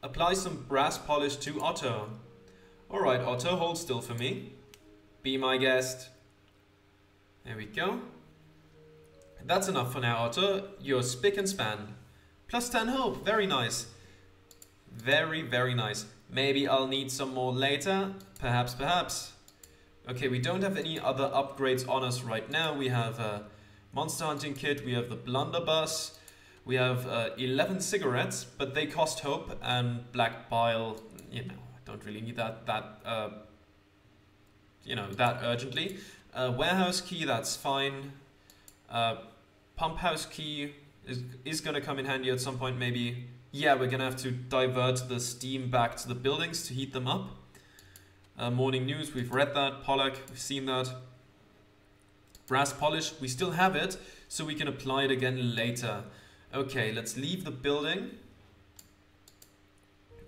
Apply some brass polish to Otto. Alright, Otto, hold still for me. Be my guest. There we go. That's enough for now, Otto. You're spick and span. Plus 10 hope. Very nice. Very, very nice. Maybe I'll need some more later. Perhaps, perhaps. Okay, we don't have any other upgrades on us right now. We have a monster hunting kit. We have the blunderbuss. We have 11 cigarettes, but they cost hope, and black bile, you know, I don't really need that urgently. Warehouse key, that's fine. Pump house key is gonna come in handy at some point, maybe. Yeah, we're gonna have to divert the steam back to the buildings to heat them up. Morning news, we've read that. Pollock, we've seen that. Brass polish, we still have it, so we can apply it again later. Okay, let's leave the building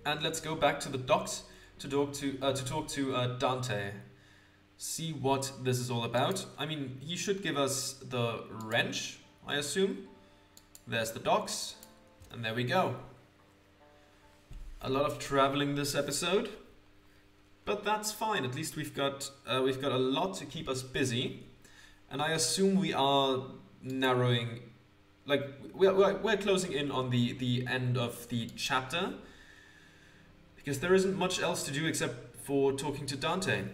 and let's go back to the docks to talk to Dante. See what this is all about. I mean, he should give us the wrench, I assume. There's the docks, and there we go. A lot of traveling this episode, but that's fine. At least we've got a lot to keep us busy, and I assume we are narrowing. Like, we're closing in on the end of the chapter, because there isn't much else to do except for talking to Dante.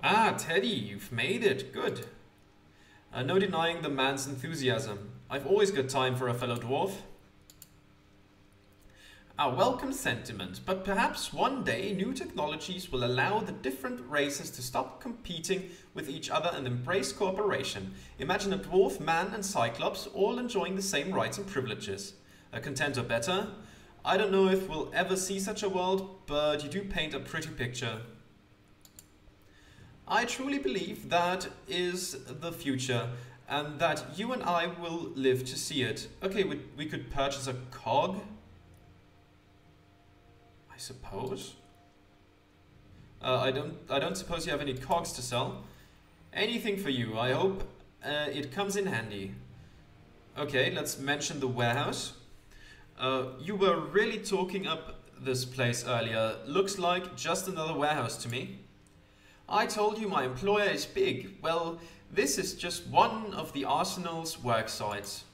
Ah, Teddy, you've made it. Good. No denying the man's enthusiasm. I've always got time for a fellow dwarf. A welcome sentiment, but perhaps one day new technologies will allow the different races to stop competing with each other and embrace cooperation. Imagine a dwarf, man and cyclops all enjoying the same rights and privileges. Content or better? I don't know if we'll ever see such a world, but you do paint a pretty picture. I truly believe that is the future, and that you and I will live to see it. Okay, we could purchase a cog, I suppose. I don't suppose you have any cogs to sell. Anything for you. I hope it comes in handy. Okay, let's mention the warehouse. You were really talking up this place earlier. Looks like just another warehouse to me. I told you my employer is big. Well, this is just one of the Arsenal's work sites.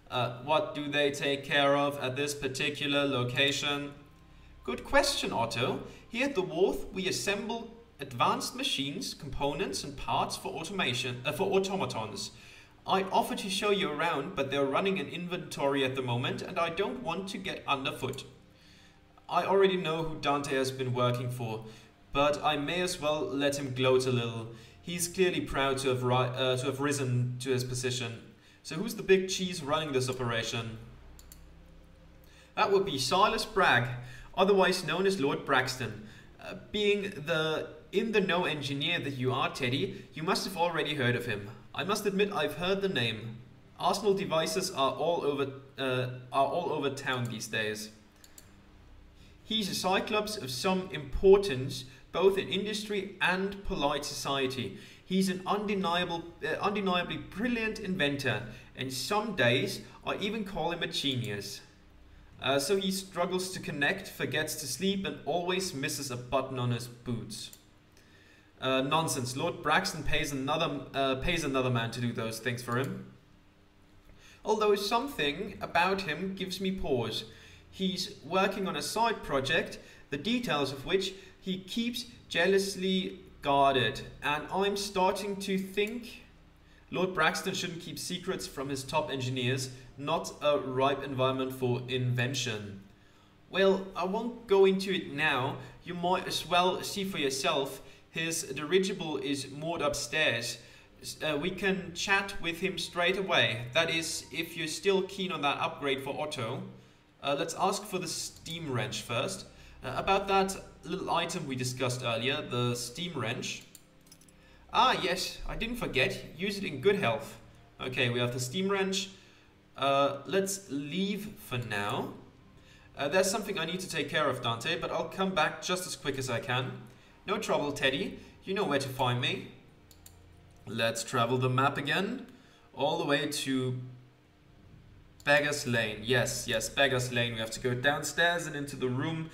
What do they take care of at this particular location? Good question, Otto. Here at the wharf, we assemble advanced machines, components, and parts for automatons. I'd offer to show you around, but they're running an inventory at the moment, and I don't want to get underfoot. I already know who Dante has been working for, but I may as well let him gloat a little. He's clearly proud to have risen to his position. So who's the big cheese running this operation? That would be Silas Bragg, otherwise known as Lord Braxton. Being the in-the-know engineer that you are, Teddy, you must have already heard of him. I must admit I've heard the name. Arsenal devices are all over town these days. He's a cyclops of some importance, both in industry and polite society. He's an undeniably brilliant inventor, and some days I even call him a genius. So he struggles to connect, forgets to sleep, and always misses a button on his boots. Nonsense. Lord Braxton pays another man to do those things for him. Although something about him gives me pause. He's working on a side project, the details of which he keeps jealously guarded, and I'm starting to think Lord Braxton shouldn't keep secrets from his top engineers, not a ripe environment for invention. Well, I won't go into it now. You might as well see for yourself. His dirigible is moored upstairs. We can chat with him straight away. That is, if you're still keen on that upgrade for Otto. Let's ask for the steam wrench first. About that little item we discussed earlier, the steam wrench. Ah, yes, I didn't forget. Use it in good health. Okay, we have the steam wrench. Let's leave for now. There's something I need to take care of, Dante, but I'll come back just as quick as I can. No trouble, Teddy. You know where to find me. Let's travel the map again. All the way to Beggar's Lane. Yes, yes, Beggar's Lane. We have to go downstairs and into the room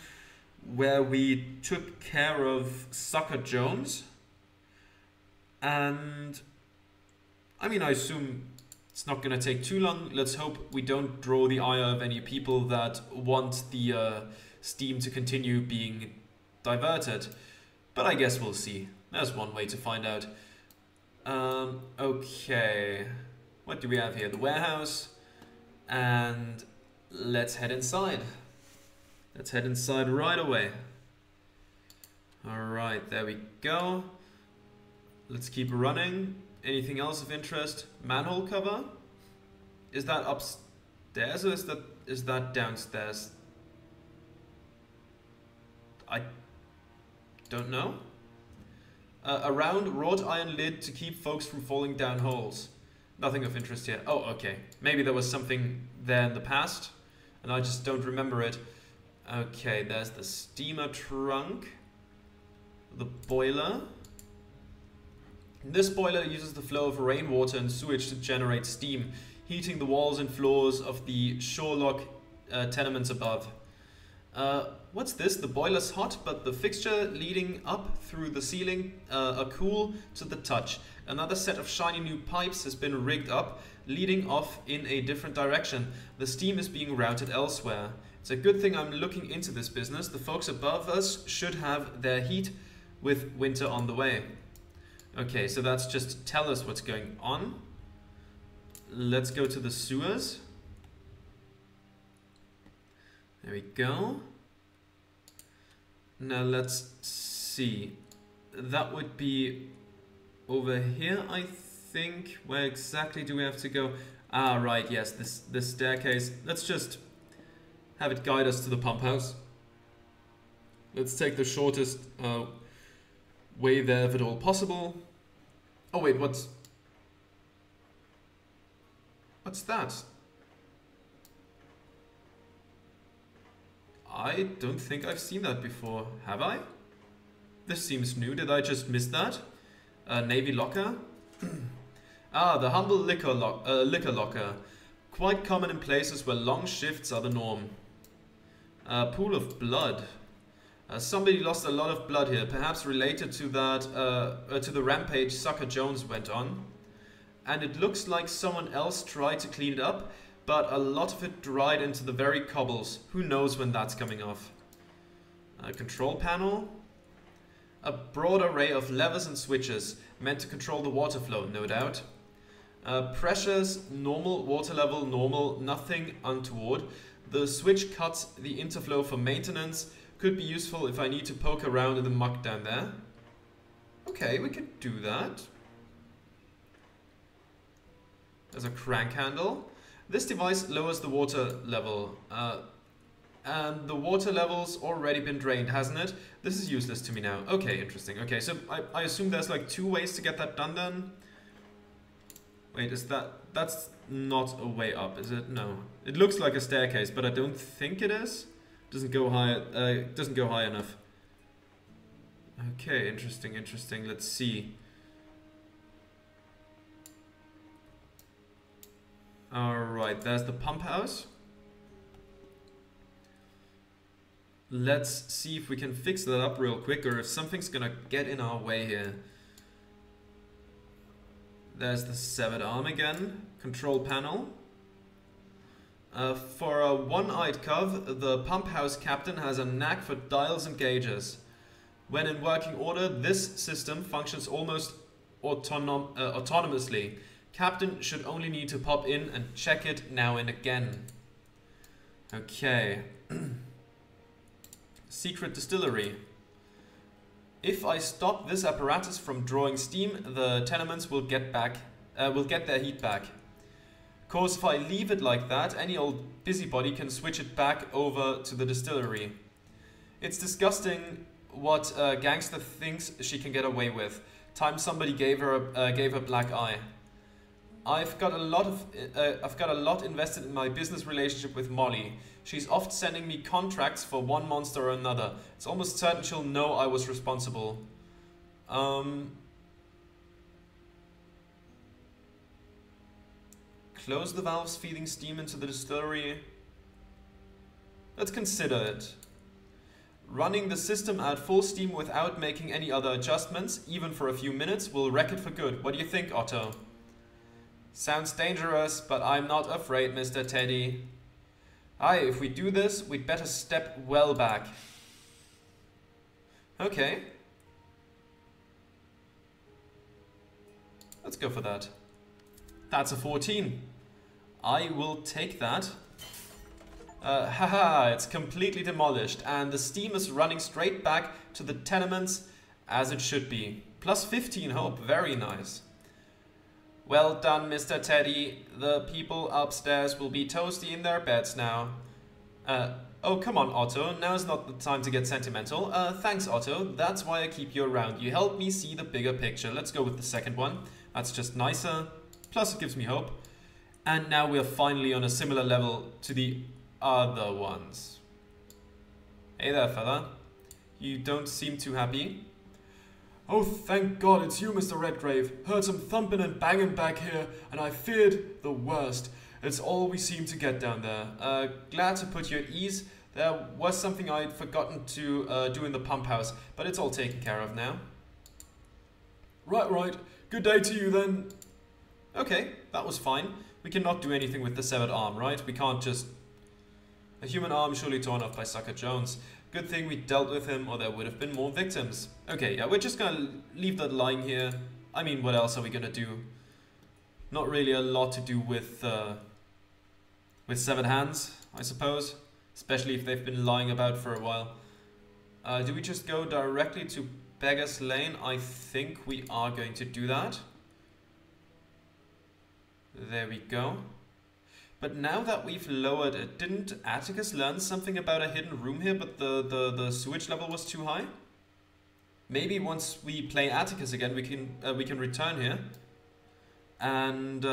where we took care of Sucker Jones. And I mean, I assume it's not going to take too long. Let's hope we don't draw the ire of any people that want the steam to continue being diverted. But I guess we'll see. There's one way to find out. Okay. What do we have here? The warehouse. And let's head inside. Let's head inside right away. Alright, there we go. Let's keep running. Anything else of interest? Manhole cover? Is that upstairs or is that downstairs? I don't know. A round wrought iron lid to keep folks from falling down holes. Nothing of interest here. Oh, okay. Maybe there was something there in the past and I just don't remember it. Okay, there's the steamer trunk. The boiler. This boiler uses the flow of rainwater and sewage to generate steam, heating the walls and floors of the Shorelock tenements above. What's this? The boiler's hot, but the fixture leading up through the ceiling are cool to the touch. Another set of shiny new pipes has been rigged up, leading off in a different direction. The steam is being routed elsewhere. It's a good thing I'm looking into this business. The folks above us should have their heat with winter on the way. Okay, so that's just to tell us what's going on. Let's go to the sewers. There we go. Now let's see. That would be over here, I think. Where exactly do we have to go? Ah, right, yes, this staircase. Let's just have it guide us to the pump house. Let's take the shortest way there if at all possible. Oh wait, what's that? I don't think I've seen that before. Have I? This seems new. Did I just miss that? Navy locker? Ah, the humble liquor locker. Quite common in places where long shifts are the norm. Pool of blood. Somebody lost a lot of blood here, perhaps related to that to the rampage Sucker Jones went on. And it looks like someone else tried to clean it up, but a lot of it dried into the very cobbles. Who knows when that's coming off? Control panel. A broad array of levers and switches, meant to control the water flow, no doubt. Pressures, normal, water level, normal, nothing untoward. The switch cuts the interflow for maintenance. Could be useful if I need to poke around in the muck down there. Okay, we could do that. There's a crank handle. This device lowers the water level. And the water level's already been drained, hasn't it? This is useless to me now. Okay, interesting. Okay, so I assume there's like 2 ways to get that done then? Wait, is that's not a way up, is it? No. It looks like a staircase, but I don't think it is. Doesn't go high enough. Okay, interesting, interesting. Let's see. Alright, there's the pump house. Let's see if we can fix that up real quick, or if something's gonna get in our way here. There's the severed arm again. Control panel. For a one-eyed cov, the pump house captain has a knack for dials and gauges. When in working order, this system functions almost autonomously. Captain should only need to pop in and check it now and again. Okay. Secret distillery. If I stop this apparatus from drawing steam, the tenements will get their heat back. Of course, if I leave it like that, any old busybody can switch it back over to the distillery. It's disgusting what gangster thinks she can get away with. Time somebody gave her black eye. I've got a lot invested in my business relationship with Molly. She's oft sending me contracts for one monster or another. It's almost certain she'll know I was responsible. close the valves feeding steam into the distillery? Let's consider it. Running the system at full steam without making any other adjustments, even for a few minutes, will wreck it for good. What do you think, Otto? Sounds dangerous, but I'm not afraid, Mr. Teddy. Aye, if we do this, we'd better step well back. Okay. Let's go for that. That's a 14. I will take that. Haha, it's completely demolished, and the steam is running straight back to the tenements as it should be. Plus 15 hope, very nice. Well done, Mr. Teddy. The people upstairs will be toasty in their beds now. Oh, come on, Otto. Now's not the time to get sentimental. Thanks, Otto. That's why I keep you around. You help me see the bigger picture. Let's go with the second one. That's just nicer. Plus, it gives me hope. And now we're finally on a similar level to the other ones. Hey there, fella. You don't seem too happy. Oh, thank God it's you, Mr. Redgrave. Heard some thumping and banging back here, and I feared the worst. It's all we seem to get down there. Glad to put you at ease. There was something I'd forgotten to do in the pump house, but it's all taken care of now. Right. Good day to you then. Okay, that was fine. We cannot do anything with the severed arm, right? We can't just... A human arm surely torn off by Sucker Jones. Good thing we dealt with him, or there would have been more victims. Okay, yeah, we're just gonna leave that lying here. I mean, what else are we gonna do? Not really a lot to do with severed hands, I suppose. Especially if they've been lying about for a while. Do we just go directly to Beggar's Lane? I think we are going to do that. There we go. But now that we've lowered it, didn't Atticus learn something about a hidden room here, but the sewage level was too high? Maybe once we play Atticus again, we can return here and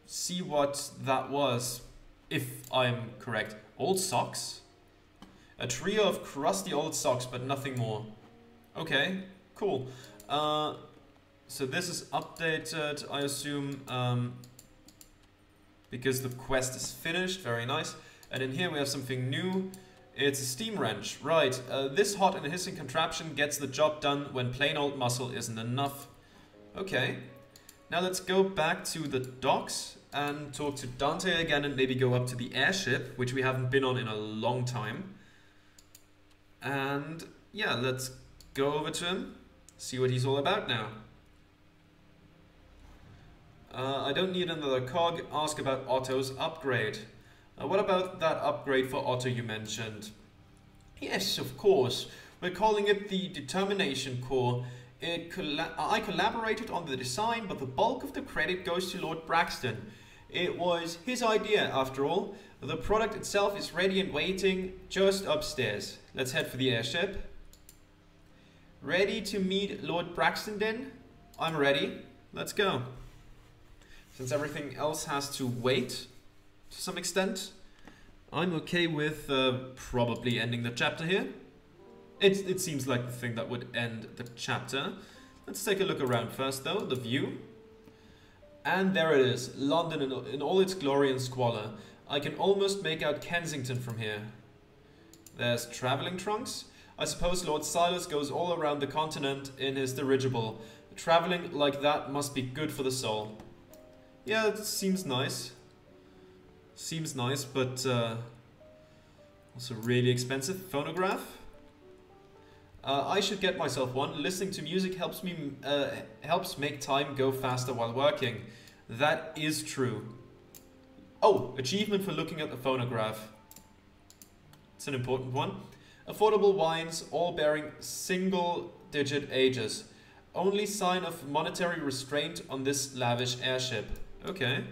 see what that was, if I'm correct. Old socks? A trio of crusty old socks, but nothing more. Okay, cool. So this is updated, I assume, because the quest is finished. Very nice. And in here we have something new. It's a steam wrench. Right, this hot and hissing contraption gets the job done when plain old muscle isn't enough. Okay. Now let's go back to the docks and talk to Dante again, and maybe go up to the airship, which we haven't been on in a long time. And yeah, let's go over to him, see what he's all about now. I don't need another cog. Ask about Otto's upgrade. What about that upgrade for Otto you mentioned? Yes, of course. We're calling it the Determination Core. I collaborated on the design, but the bulk of the credit goes to Lord Braxton. It was his idea, after all. The product itself is ready and waiting just upstairs. Let's head for the airship. Ready to meet Lord Braxton then? I'm ready. Let's go. Since everything else has to wait to some extent, I'm okay with probably ending the chapter here. It seems like the thing that would end the chapter. Let's take a look around first though, the view. And there it is, London in all its glory and squalor. I can almost make out Kensington from here. There's traveling trunks. I suppose Lord Silas goes all around the continent in his dirigible. Traveling like that must be good for the soul. Yeah, it seems nice. Seems nice, but also really expensive. Phonograph. I should get myself one. Listening to music helps me helps make time go faster while working. That is true. Oh, achievement for looking at the phonograph. It's an important one. Affordable wines, all bearing single-digit ages. Only sign of monetary restraint on this lavish airship. Okay.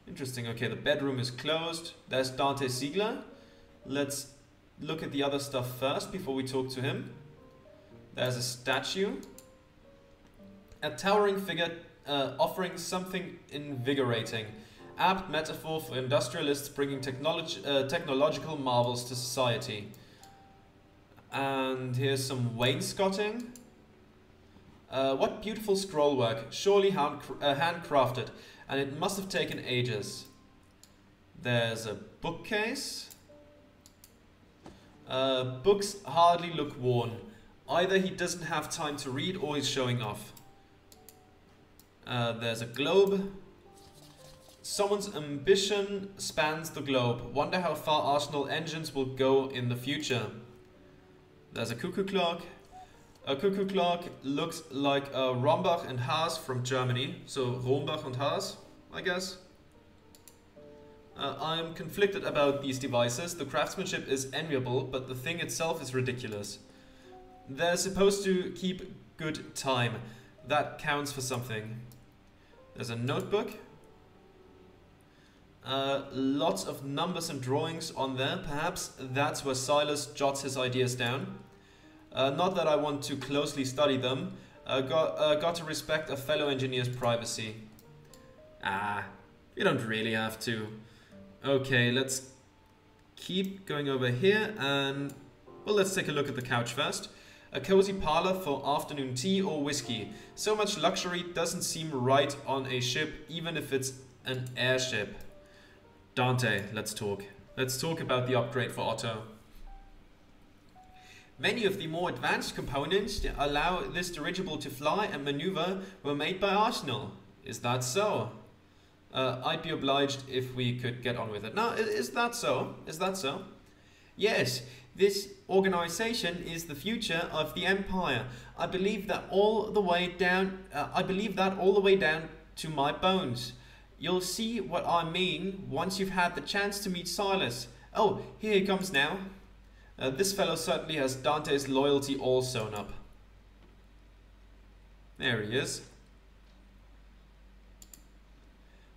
Interesting. Okay, the bedroom is closed. There's Dante Ziegler. Let's look at the other stuff first before we talk to him. There's a statue. A towering figure offering something invigorating. Apt metaphor for industrialists bringing technological marvels to society. And here's some wainscoting. What beautiful scrollwork, surely handcrafted. and it must have taken ages. There's a bookcase. Books hardly look worn. Either he doesn't have time to read or he's showing off. There's a globe. Someone's ambition spans the globe. Wonder how far Arsenal engines will go in the future. There's a cuckoo clock. A cuckoo clock looks like a Rombach and Haas from Germany. So Rombach and Haas, I guess. I'm conflicted about these devices. The craftsmanship is enviable, but the thing itself is ridiculous. They're supposed to keep good time. That counts for something. There's a notebook. Lots of numbers and drawings on there. Perhaps that's where Silas jots his ideas down. Not that I want to closely study them. Got to respect a fellow engineer's privacy. You don't really have to. Okay, let's keep going over here and... Well, let's take a look at the couch first. A cozy parlor for afternoon tea or whiskey. So much luxury doesn't seem right on a ship, even if it's an airship. Dante, let's talk. Let's talk about the upgrade for Otto. Many of the more advanced components that allow this dirigible to fly and maneuver were made by Arsenal. Is that so? I'd be obliged if we could get on with it. No, is that so? Is that so? Yes, this organization is the future of the Empire. I believe that all the way down. To my bones. You'll see what I mean once you've had the chance to meet Silas. Oh, here he comes now. This fellow certainly has Dante's loyalty all sewn up. There he is.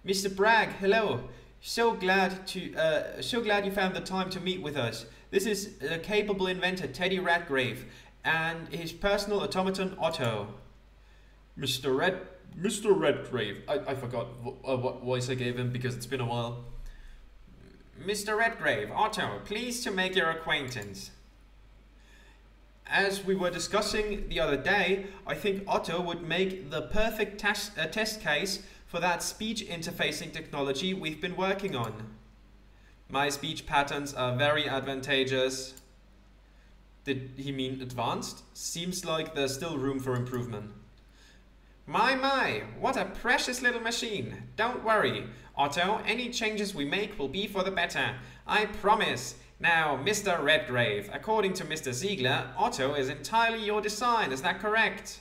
Mr. Bragg, hello. So glad you found the time to meet with us. This is the capable inventor Teddy Redgrave and his personal automaton Otto. Mr. Redgrave. I forgot what voice I gave him because it's been a while. Mr. Redgrave, Otto, pleased to make your acquaintance. As we were discussing the other day, I think Otto would make the perfect test case for that speech interfacing technology we've been working on. My speech patterns are very advantageous. Did he mean advanced? Seems like there's still room for improvement. My, what a precious little machine. Don't worry, Otto, any changes we make will be for the better. I promise. Now, Mr. Redgrave, according to Mr. Ziegler, Otto is entirely your design, is that correct?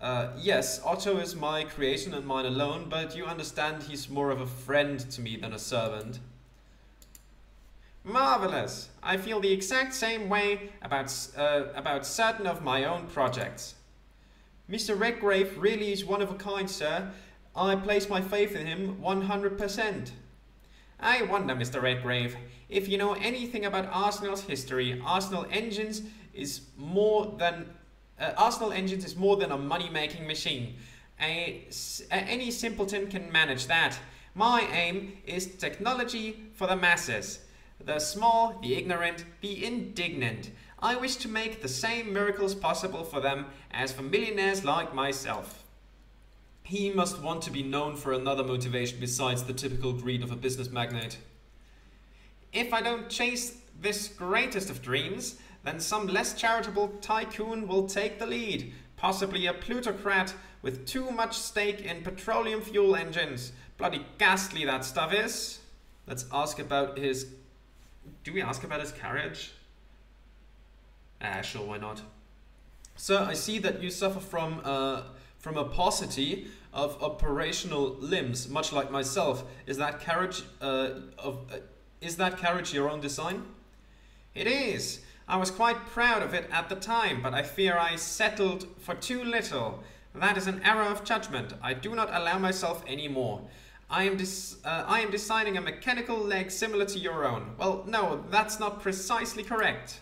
Yes, Otto is my creation and mine alone, but you understand he's more of a friend to me than a servant. Marvelous! I feel the exact same way about certain of my own projects. Mr. Redgrave really is one of a kind, sir. I place my faith in him 100%. I wonder, Mr. Redgrave, if you know anything about Arsenal's history. Arsenal Engines is more than a money-making machine. Any simpleton can manage that. My aim is technology for the masses. The small, the ignorant, the indignant. I wish to make the same miracles possible for them as for millionaires like myself. He must want to be known for another motivation besides the typical greed of a business magnate. If I don't chase this greatest of dreams, then some less charitable tycoon will take the lead, possibly a plutocrat with too much stake in petroleum fuel engines. Bloody ghastly that stuff is. Let's ask about his... Do we ask about his carriage? Sure, why not? Sir, I see that you suffer from a paucity of operational limbs, much like myself. Is that carriage your own design? It is. I was quite proud of it at the time, but I fear I settled for too little. That is an error of judgment. I do not allow myself any more. I am designing a mechanical leg similar to your own. Well, no, that's not precisely correct.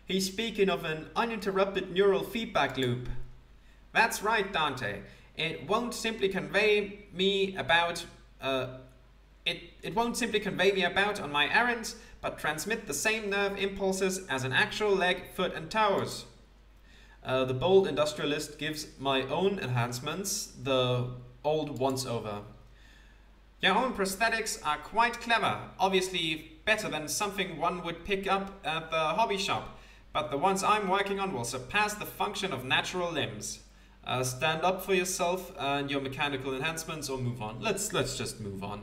He's speaking of an uninterrupted neural feedback loop. That's right, Dante. It won't simply convey me about on my errands, but transmit the same nerve impulses as an actual leg, foot, and toes. The bold industrialist gives my own enhancements the old once-over. Your own prosthetics are quite clever, obviously better than something one would pick up at the hobby shop, but the ones I'm working on will surpass the function of natural limbs. Stand up for yourself and your mechanical enhancements or move on. Let's just move on.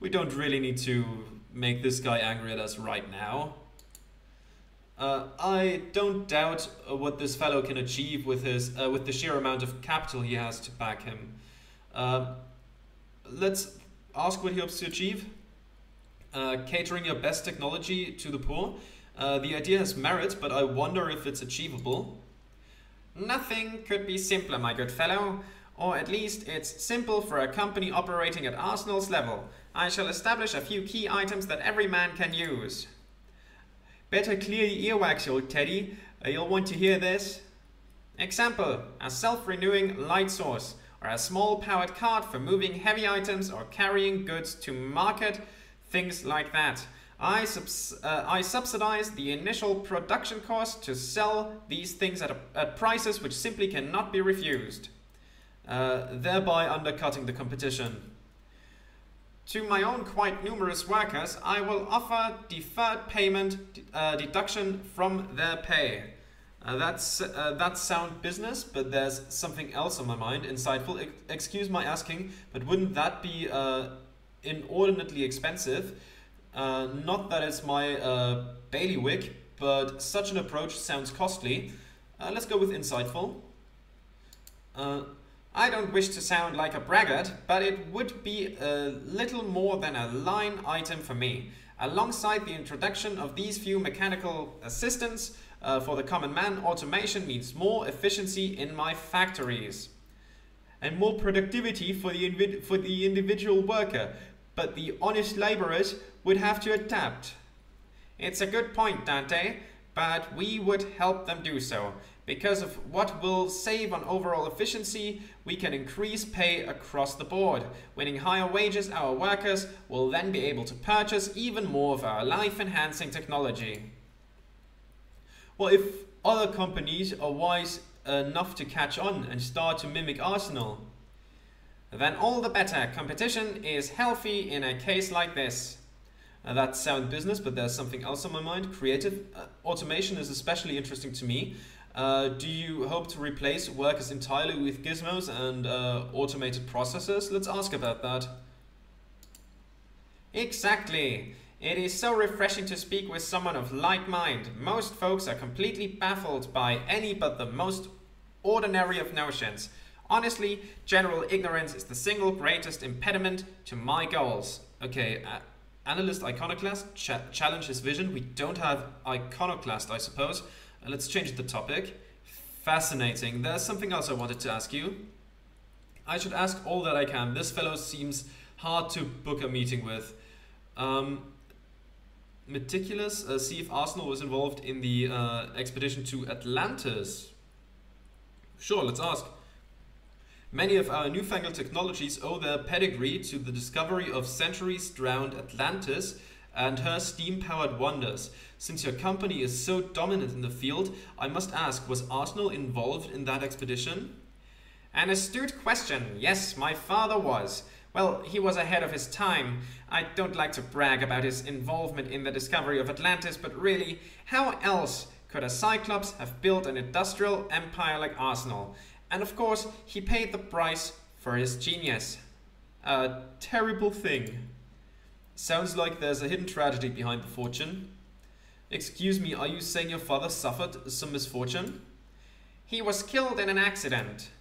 We don't really need to make this guy angry at us right now. I don't doubt what this fellow can achieve with the sheer amount of capital he has to back him. Let's ask what he hopes to achieve. Catering your best technology to the poor. The idea has merit, but I wonder if it's achievable. Nothing could be simpler, my good fellow. Or at least it's simple for a company operating at Arsenal's level. I shall establish a few key items that every man can use. Better clear your earwax, old Teddy. You'll want to hear this. Example, a self-renewing light source, or a small powered cart for moving heavy items or carrying goods to market, things like that. I subsidize the initial production cost to sell these things at prices which simply cannot be refused, thereby undercutting the competition. To my own quite numerous workers, I will offer deferred payment deduction from their pay. That's sound business, but there's something else on my mind. Insightful. Excuse my asking, but wouldn't that be inordinately expensive? Not that it's my bailiwick, but such an approach sounds costly. Let's go with insightful. I don't wish to sound like a braggart, but it would be a little more than a line item for me. Alongside the introduction of these few mechanical assistants for the common man, automation means more efficiency in my factories. And more productivity for the individual worker, but the honest laborers would have to adapt. It's a good point, Dante, but we would help them do so. Because of what we'll save on overall efficiency, we can increase pay across the board. Winning higher wages, our workers will then be able to purchase even more of our life-enhancing technology. Well, if other companies are wise enough to catch on and start to mimic Arsenal, then all the better. Competition is healthy in a case like this. That's sound business, but there's something else on my mind. Creative automation is especially interesting to me. Do you hope to replace workers entirely with gizmos and automated processes? Let's ask about that. Exactly. It is so refreshing to speak with someone of like mind. Most folks are completely baffled by any but the most ordinary of notions. Honestly, general ignorance is the single greatest impediment to my goals. Okay, analyst iconoclast, challenge his vision. We don't have iconoclast, I suppose. Let's change the topic. Fascinating. There's something else I wanted to ask you. I should ask all that I can. This fellow seems hard to book a meeting with. Meticulous. See if Arsenal was involved in the expedition to Atlantis. Sure, let's ask. Many of our newfangled technologies owe their pedigree to the discovery of centuries-drowned Atlantis and her steam-powered wonders. Since your company is so dominant in the field, I must ask, was Arsenal involved in that expedition? An astute question. Yes, my father was. Well, he was ahead of his time. I don't like to brag about his involvement in the discovery of Atlantis, but really, how else could a Cyclops have built an industrial empire like Arsenal? And of course, he paid the price for his genius. A terrible thing. Sounds like there's a hidden tragedy behind the fortune. Excuse me, are you saying your father suffered some misfortune? He was killed in an accident.